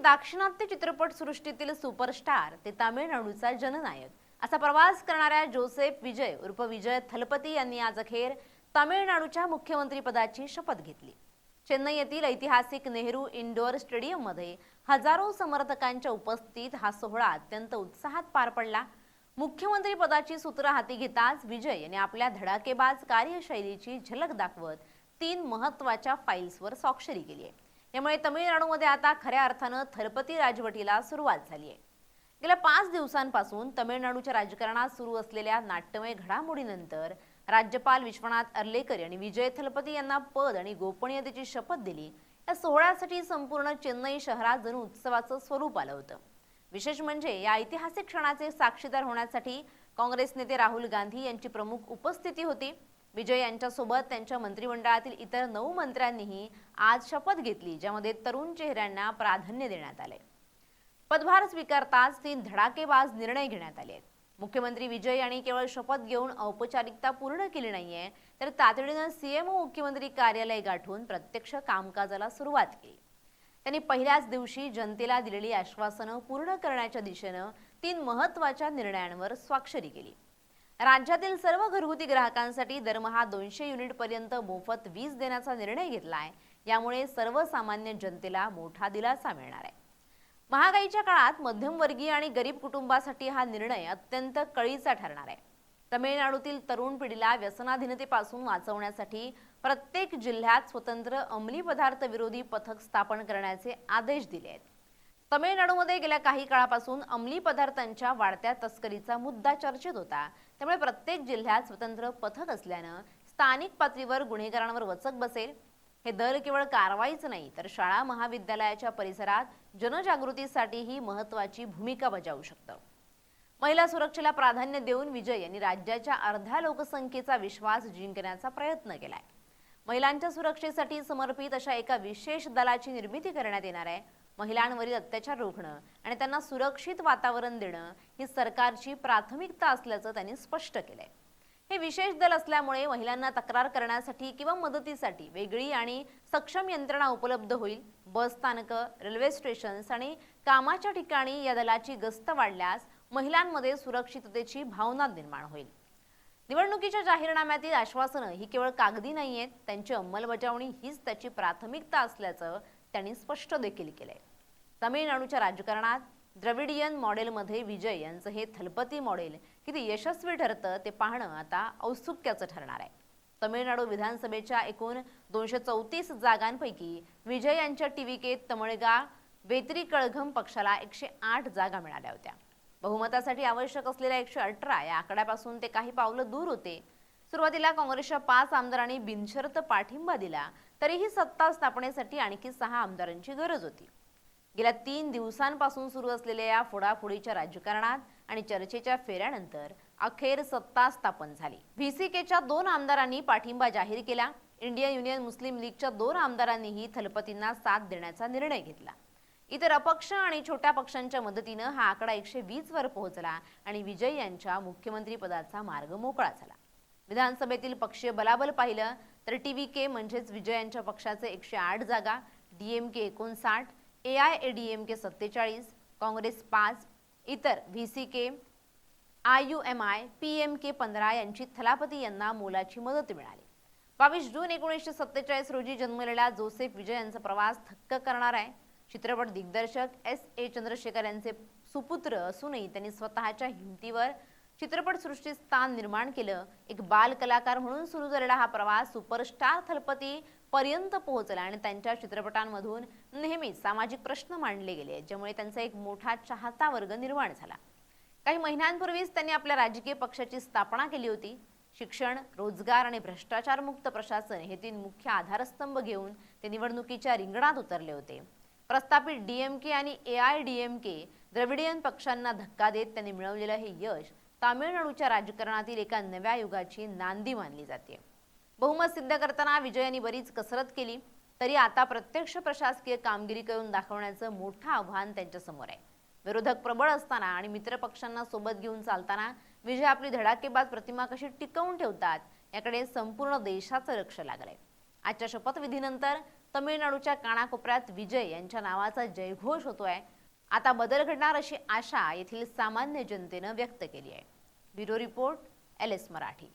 दाक्षिणात्य चित्रपट सृष्टीतील सुपरस्टार ते तामिळनाडूचा जननायक असा प्रवास करणाऱ्या जोसेफ विजय उर्फ विजय थलपती यांनी आज अखेर तामिळनाडूच्या मुख्यमंत्रीपदाची शपथ घेतली। चेन्नई येथील ऐतिहासिक नेहरू इंडोर स्टेडियममध्ये हजारो समर्थकांच्या उपस्थितीत हा सोहळा अत्यंत उत्साहात पार पडला। मुख्यमंत्री पदाची सूत्र हाती घेताच विजय यांनी आपल्या धडाकेबाज कार्यशैलीची झलक दाखवत 3 महत्त्वाच्या फाईल्सवर स्वाक्षरी केली आहे। यामुळे तमिळनाडूमध्ये आता खऱ्या अर्थाने थलपती राजवटीला सुरुवात झाली आहे। गेल्या 5 दिवसांपासून तमिळनाडूच्या राजकारणात सुरू असलेल्या नाट्यमय घडामोडीनंतर राज्यपाल विश्वनाथ अर्लेकर यांनी विजय थलपती यांना पद आणि गोपनीयतेची शपथ दिली। या सोहळ्यासाठी संपूर्ण चेन्नई शहरात जणू उत्सवाचं स्वरूप आलं होतं। विशेष म्हणजे या ऐतिहासिक क्षणाचे साक्षीदार होण्यासाठी काँग्रेस नेते राहुल गांधी यांची प्रमुख उपस्थिती होती। विजय यांच्यासोबत त्यांच्या मंत्रिमंडळातील इतर 9 मंत्र्यांनीही आज शपथ घेतली, ज्यामध्ये तरुण चेहऱ्यांना प्राधान्य देण्यात आले। पदभार स्वीकारताच 3 धडाकेबाज निर्णय घेण्यात आले आहेत। मुख्यमंत्री विजय यांनी केवळ शपथ घेऊन औपचारिकता पूर्ण केली नाहीये, तर तातडीने सीएमओ मुख्यमंत्री कार्यालय गाठून प्रत्यक्ष कामकाजाला सुरुवात केली। त्यांनी पहिल्याच दिवशी जनतेला दिलेली आश्वासनं पूर्ण करण्याच्या दिशेने 3 महत्त्वाच्या निर्णयांवर स्वाक्षरी केली। राज्यातील सर्व घरगुती ग्राहकांसाठी दरमहा 200 युनिट पर्यंत मोफत वीज देण्याचा निर्णय घेतलाय। यामुळे सर्वसामान्य जनतेला मोठा दिलासा मिळणार आहे। महागाईच्या काळात मध्यमवर्गीय आणि गरीब कुटुंबासाठी हा निर्णय अत्यंत कळीचा ठरणार आहे। तमिळनाडूतील तरुण पिढीला व्यसनाधीनतेपासून वाचवण्यासाठी प्रत्येक जिल्ह्यात स्वतंत्र अंमली पदार्थ विरोधी पथक स्थापन करण्याचे आदेश दिले आहेत। तमिळनाडूमध्ये गेल्या काही काळापासून अंमली पदार्थांच्या वाढत्या तस्करीचा मुद्दा चर्चेत होता। त्यामुळे प्रत्येक जिल्ह्यात स्वतंत्र पथक असल्याने स्थानिक पातळीवर गुन्हेगारांवर वचक बसेल। हे दल केवळ कारवाईच नाही, तर शाळा महाविद्यालयाच्या परिसरात जनजागृतीसाठीही महत्त्वाची भूमिका बजावू शकतं। महिला सुरक्षेला प्राधान्य देऊन विजय यांनी राज्याच्या अर्ध्या लोकसंख्येचा विश्वास जिंकण्याचा प्रयत्न केलाय। महिलांच्या सुरक्षेसाठी समर्पित अशा एका विशेष दलाची निर्मिती करण्यात येणार आहे। महिलांवरील अत्याचार रोखणं आणि त्यांना सुरक्षित वातावरण देणं ही सरकारची प्राथमिकता असल्याचं त्यांनी स्पष्ट केलंय। हे विशेष दल असल्यामुळे महिलांना तक्रार करण्यासाठी किंवा मदतीसाठी वेगळी आणि सक्षम यंत्रणा उपलब्ध होईल। बस स्थानकं, रेल्वे स्टेशन्स आणि कामाच्या ठिकाणी या दलाची गस्त वाढल्यास महिलांमध्ये सुरक्षिततेची भावना निर्माण होईल। निवडणुकीच्या जाहीरनाम्यातील आश्वासनं ही केवळ कागदी नाहीयेत, त्यांची अंमलबजावणी हीच त्याची प्राथमिकता असल्याचं त्यांनी स्पष्ट देखील केलंय। तमिळनाडूच्या राजकारणात द्रविडियन मॉडेलमध्ये विजय यांचं हे थलपती मॉडेल किती यशस्वी ठरतं ते पाहणं आता औत्सुक्याचं ठरणार आहे। तमिळनाडू विधानसभेच्या एकूण 234 जागांपैकी विजय यांच्या टीव्हीके तमिळगा वेत्री कळघम पक्षाला 108 जागा मिळाल्या होत्या। बहुमतासाठी आवश्यक असलेल्या 118 या आकड्यापासून ते काही पावलं दूर होते। सुरुवातीला काँग्रेसच्या 5 आमदारांनी बिनशर्त पाठिंबा दिला, तरीही सत्ता स्थापनेसाठी आणखी 6 आमदारांची गरज होती। गेल्या 3 दिवसांपासून सुरू असलेल्या या फोडाफोडीच्या राजकारणात आणि चर्चेच्या फेऱ्यानंतर अखेर सत्ता स्थापन झाली। व्हीसीकेच्या 2 आमदारांनी पाठिंबा जाहीर केला। इंडियन युनियन मुस्लिम लीगच्या 2 आमदारांनीही थलपतींना साथ देण्याचा निर्णय घेतला। इतर अपक्ष आणि छोट्या पक्षांच्या मदतीने हा आकडा 120 वर पोहोचला आणि विजय यांच्या मुख्यमंत्री पदाचा मार्ग मोकळा झाला। विधानसभेतील पक्षीय बलाबल पाहिलं तर टीव्हीके म्हणजेच विजय यांच्या पक्षाचे 108 जागा, डीएमके 59, एआयएडीएमके 47, काँग्रेस 5, इतर व्हीसीके, आययूएमआय, पीएमके 15 यांची थलापती यांना मोलाची मदत मिळाली। 22 जून 1947 रोजी जन्मलेला जोसेफ विजय यांचा प्रवास थक्क करणार आहे। चित्रपट दिग्दर्शक S.A. चंद्रशेखर यांचे सुपुत्र असूनही त्यांनी स्वतःच्या हिमतीवर चित्रपटसृष्टीत स्थान निर्माण केलं। एक बाल कलाकार म्हणून सुरू झालेला हा प्रवास सुपरस्टार थलपती पर्यंत पोहोचला आणि त्यांच्या चित्रपटांमधून नेहमीच सामाजिक प्रश्न मांडले गेले, ज्यामुळे त्यांचा एक मोठा चाहता वर्ग निर्माण झाला। काही महिन्यांपूर्वीच त्यांनी आपल्या राजकीय पक्षाची स्थापना केली होती। शिक्षण, रोजगार आणि भ्रष्टाचारमुक्त प्रशासन हे 3 मुख्य आधारस्तंभ घेऊन ते निवडणुकीच्या रिंगणात उतरले होते। प्रस्थापित डीएमके आणि एआयडीएमके द्रविडियन पक्षांना धक्का देत त्यांनी मिळवलेलं हे यश तामिळनाडूच्या राजकारणातील एका नव्या युगाची नांदी मानली जाते। बहुमत सिद्ध करताना विजय यांनी बरीच कसरत केली, तरी आता प्रत्यक्ष प्रशासकीय कामगिरी करून दाखवण्याचं मोठं आव्हान त्यांच्या समोर आहे। विरोधक प्रबळ असताना आणि मित्र पक्षांना सोबत घेऊन चालताना विजय आपली धडाकेबाज प्रतिमा कशी टिकवून ठेवतात याकडे संपूर्ण देशाचं लक्ष लागलंय। आजच्या शपथविधीनंतर तमिळनाडूच्या कानाकोपऱ्यात विजय यांच्या नावाचा जयघोष होतोय. आता बदल घडणार अशी आशा येथील सामान्य जनतेनं व्यक्त केली आहे. Bureau report, LS Marathi.